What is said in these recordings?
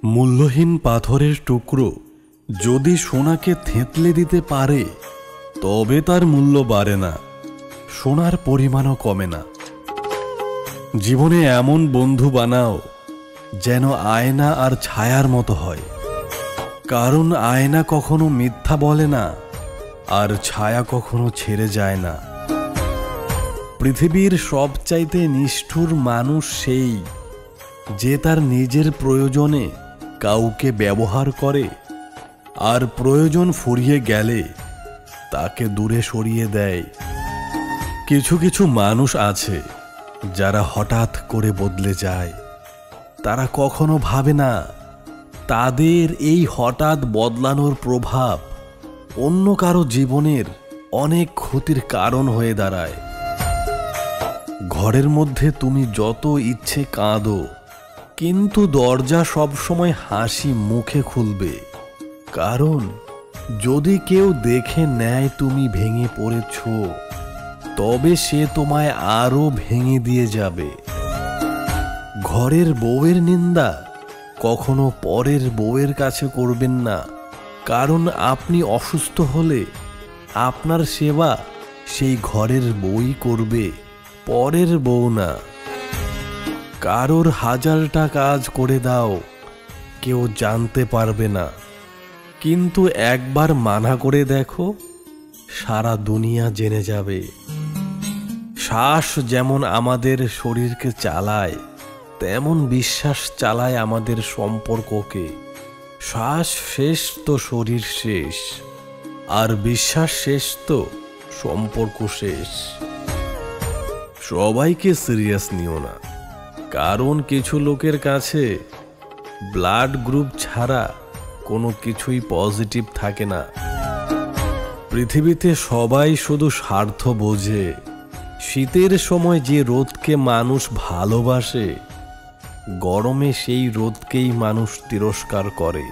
মূল্যহীন পাথরের টুকরো যদি সোনাকে থেঁতলে দিতে পারে তবে তার মূল্য বাড়ে না, সোনার পরিমাণও কমে না। জীবনে এমন বন্ধু বানাও যেন আয়না আর ছায়ার মতো হয়, কারণ আয়না কখনো মিথ্যা বলে না আর ছায়া কখনো ছেড়ে যায় না। পৃথিবীর সবচাইতে নিষ্ঠুর মানুষ সেই যে তার নিজের প্রয়োজনে কাউকে ব্যবহার করে আর প্রয়োজন ফুরিয়ে গেলে তাকে দূরে সরিয়ে দেয়। কিছু কিছু মানুষ আছে যারা হঠাৎ করে বদলে যায়, তারা কখনো ভাবে না তাদের এই হঠাৎ বদলানোর প্রভাব অন্য কারো জীবনের অনেক ক্ষতির কারণ হয়ে দাঁড়ায়। ঘরের মধ্যে তুমি যত ইচ্ছে কাঁদো, কিন্তু দরজা সবসময় হাসি মুখে খুলবে, কারণ যদি কেউ দেখে নেয় তুমি ভেঙে পড়েছ, তবে সে তোমায় আরো ভেঙে দিয়ে যাবে। ঘরের বউয়ের নিন্দা কখনো পরের বউয়ের কাছে করবেন না, কারণ আপনি অসুস্থ হলে আপনার সেবা সেই ঘরের বউই করবে, পরের বউ না। কারোর 1000টা কাজ করে দাও, কেউ জানতে পারবে না, কিন্তু একবার মানা করে দেখো, সারা দুনিয়া জেনে যাবে। শ্বাস যেমন আমাদের শরীরকে চালায়, তেমন বিশ্বাস চালায় আমাদের সম্পর্ককে। শ্বাস শেষ তো শরীর শেষ, আর বিশ্বাস শেষ তো সম্পর্ক শেষ। সবাইকে সিরিয়াস নিও না, কারণ কিছু লোকের কাছে ব্লাড গ্রুপ ছাড়া কোনো কিছুই পজিটিভ থাকে না। পৃথিবীতে সবাই শুধু স্বার্থ বোঝে। শীতের সময় যে রোদকে মানুষ ভালোবাসে, গরমে সেই রোদকেই মানুষ তিরস্কার করে।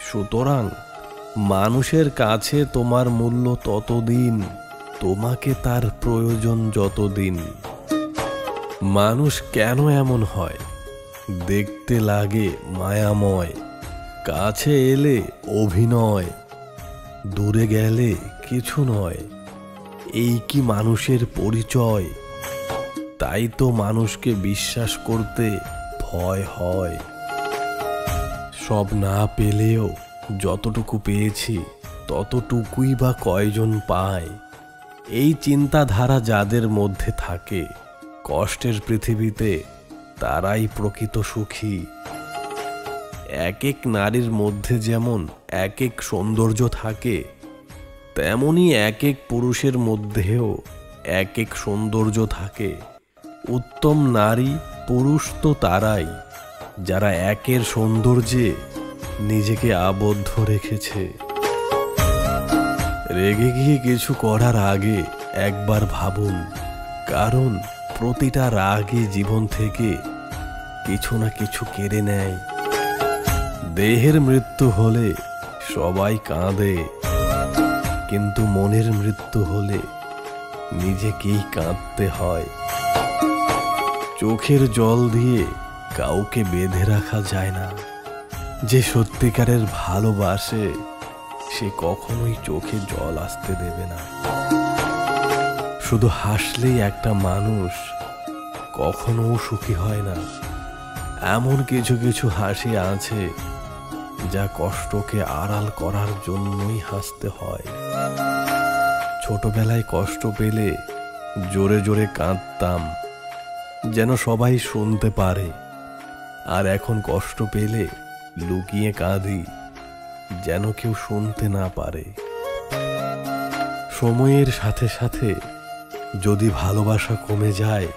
সুতরাং মানুষের কাছে তোমার মূল্য ততদিন, তোমাকে তার প্রয়োজন যতদিন। মানুষ কেন এমন হয়? দেখতে লাগে মায়াময়, কাছে এলে অভিনয়, দূরে গেলে কিছু নয়। এই কি মানুষের পরিচয়? তাই তো মানুষকে বিশ্বাস করতে ভয় হয়। সব না পেলেও যতটুকু পেয়েছি ততটুকুই বা কয়জন পায়? এই চিন্তাধারা যাদের মধ্যে থাকে, কষ্টের পৃথিবীতে তারাই প্রকৃত সুখী। এক এক নারীর মধ্যে যেমন এক এক সৌন্দর্য থাকে, তেমনি এক এক পুরুষের মধ্যেও এক এক সৌন্দর্য থাকে। উত্তম নারী পুরুষ তো তারাই যারা একের সৌন্দর্যে নিজেকে আবদ্ধ রেখেছে। রেগে গিয়ে কিছু করার আগে একবার ভাবুন, কারণ প্রতিটা রাগই জীবন থেকে কিছু না কিছু কেড়ে নেয়। দেহের মৃত্যু হলে সবাই কাঁদে, কিন্তু মনের মৃত্যু হলে নিজেকেই কাঁদতে হয়। চোখের জল দিয়ে কাউকে বেঁধে রাখা যায় না। যে সত্যিকারের ভালোবাসে সে কখনোই চোখে জল আসতে দেবে না। শুধু হাসলেই একটা মানুষ কখনো সুখী হয় না। এমন কিছু কিছু হাসি আছে যা কষ্টকে আড়াল করার জন্যই হাসতে হয়। ছোটবেলায় কষ্ট পেলে জোরে জোরে কাঁদতাম যেন সবাই শুনতে পারে, আর এখন কষ্ট পেলে লুকিয়ে কাঁদি যেন কেউ শুনতে না পারে। সময়ের সাথে সাথে যদি ভালোবাসা কমে যায়,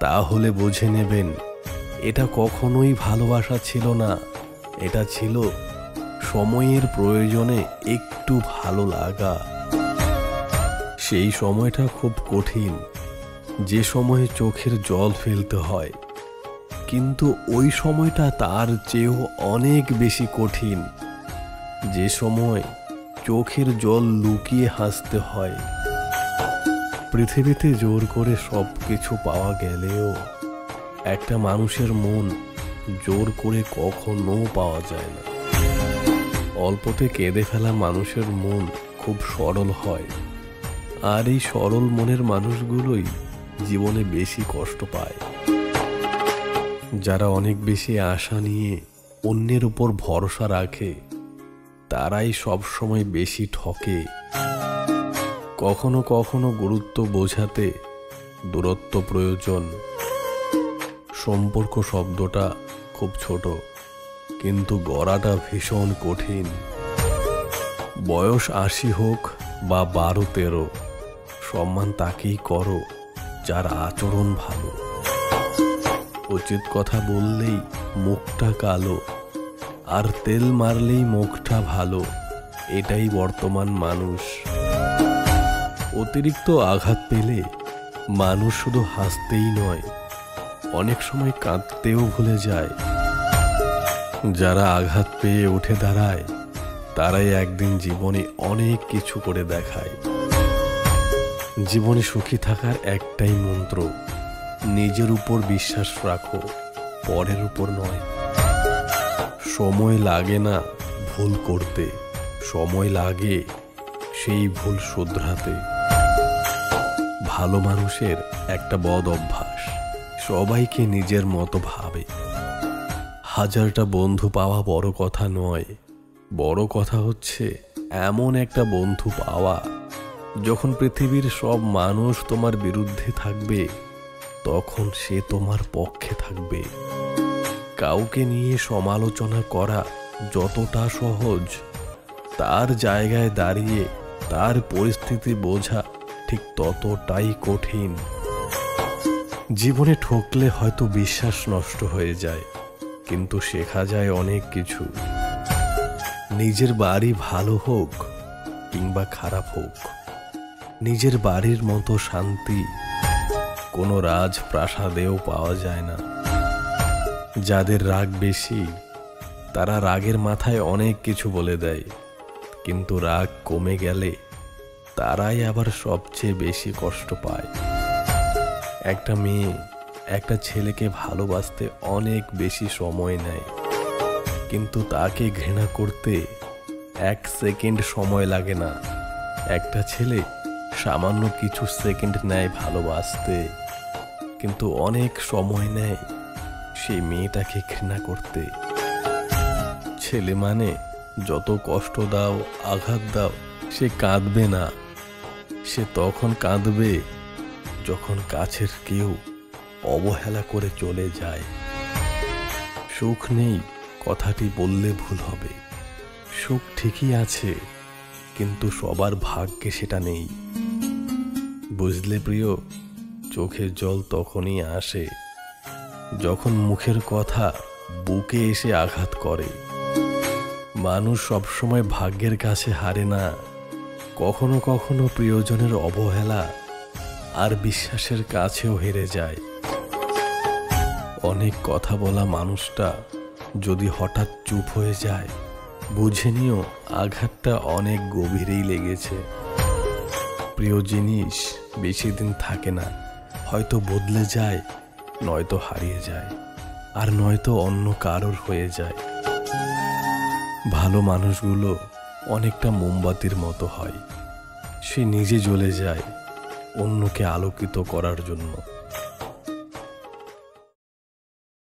তাহলে বুঝে নেবেন এটা কখনোই ভালোবাসা ছিল না, এটা ছিল সময়ের প্রয়োজনে একটু ভালো লাগা। সেই সময়টা খুব কঠিন, যে সময়ে চোখের জল ফেলতে হয়, কিন্তু ওই সময়টা তার চেয়েও অনেক বেশি কঠিন, যে সময় চোখের জল লুকিয়ে হাসতে হয়। পৃথিবীতে জোর করে সব কিছু পাওয়া গেলেও একটা মানুষের মন জোর করে কখনো পাওয়া যায় না। অল্পতে কেঁদে ফেলা মানুষের মন খুব সরল হয়, আর এই সরল মনের মানুষগুলোই জীবনে বেশি কষ্ট পায়। যারা অনেক বেশি আশা নিয়ে অন্যের উপর ভরসা রাখে, তারাই সবসময় বেশি ঠকে। কখনো কখনো গুরুত্ব বোঝাতে দূরত্ব প্রয়োজন। সম্পর্ক শব্দটা খুব ছোট, কিন্তু গড়াটা ভীষণ কঠিন। বয়স ৮০ হোক বা ১২-১৩, সম্মান তাকেই করো যার আচরণ ভালো। উচিত কথা বললেই মুখটা কালো, আর তেল মারলেই মুখটা ভালো। এটাই বর্তমান মানুষ। অতিরিক্ত আঘাত পেলে মানুষ শুধু হাসতেই নয়, অনেক সময় কাঁদতেও ভুলে যায়। যারা আঘাত পেয়ে উঠে দাঁড়ায়, তারাই একদিন জীবনে অনেক কিছু করে দেখায়। জীবনে সুখী থাকার একটাই মন্ত্র, নিজের উপর বিশ্বাস রাখো, পরের উপর নয়। সময় লাগে না ভুল করতে, সময় লাগে সেই ভুল শুধরাতে। ভালো মানুষের একটা বদ অভ্যাস, সবাইকে নিজের মতো ভাবে। হাজারটা বন্ধু পাওয়া বড় কথা নয়, বড় কথা হচ্ছে এমন একটা বন্ধু পাওয়া যখন পৃথিবীর সব মানুষ তোমার বিরুদ্ধে থাকবে, তখন সে তোমার পক্ষে থাকবে। কাউকে নিয়ে সমালোচনা করা যতটা সহজ, তার জায়গায় দাঁড়িয়ে তার পরিস্থিতি বোঝা ঠিক ততটাই কঠিন। জীবনে ঠকলে হয়তো বিশ্বাস নষ্ট হয়ে যায়, কিন্তু শেখা যায় অনেক কিছু। নিজের বাড়ি ভালো হোক কিংবা খারাপ হোক, নিজের বাড়ির মতো শান্তি কোনো রাজপ্রাসাদেও পাওয়া যায় না। যাদের রাগ বেশি, তারা রাগের মাথায় অনেক কিছু বলে দেয়, কিন্তু রাগ কমে গেলে তারাই আবার সবচেয়ে বেশি কষ্ট পায়। একটা মেয়ে একটা ছেলেকে ভালোবাসতে অনেক বেশি সময় নেয়, কিন্তু তাকে ঘৃণা করতে 1 সেকেন্ড সময় লাগে না। একটা ছেলে সামান্য কিছু সেকেন্ড নেয় ভালোবাসতে, কিন্তু অনেক সময় নেয় সেই মেয়েটাকে ঘৃণা করতে। ছেলে মানে যত কষ্ট দাও, আঘাত দাও, সে কাঁদবে না। সে তখন কাঁদবে যখন কাছের কেউ অবহেলা করে চলে যায়। সুখ নেই কথাটি বললে ভুল হবে। সুখ ঠিকই আছে, কিন্তু সবার ভাগ্যে সেটা নেই। বুঝলে প্রিয়, চোখের জল তখনই আসে যখন মুখের কথা বুকে এসে আঘাত করে। মানুষ সবসময় ভাগ্যের কাছে হারে না। কখনো কখনো প্রিয়জনের অবহেলা আর বিশ্বাসের কাছেও হেরে যায়। অনেক কথা বলা মানুষটা যদি হঠাৎ চুপ হয়ে যায়, বুঝে নিও আঘাতটা অনেক গভীরেই লেগেছে। প্রিয় জিনিস বেশি দিন থাকে না, হয়তো বদলে যায়, নয়তো হারিয়ে যায়, আর নয়তো অন্য কারোর হয়ে যায়। ভালো মানুষগুলো অনেকটা মোমবাতির মতো হয়, সে নিজে জ্বলে যায় অন্যকে আলোকিত করার জন্য।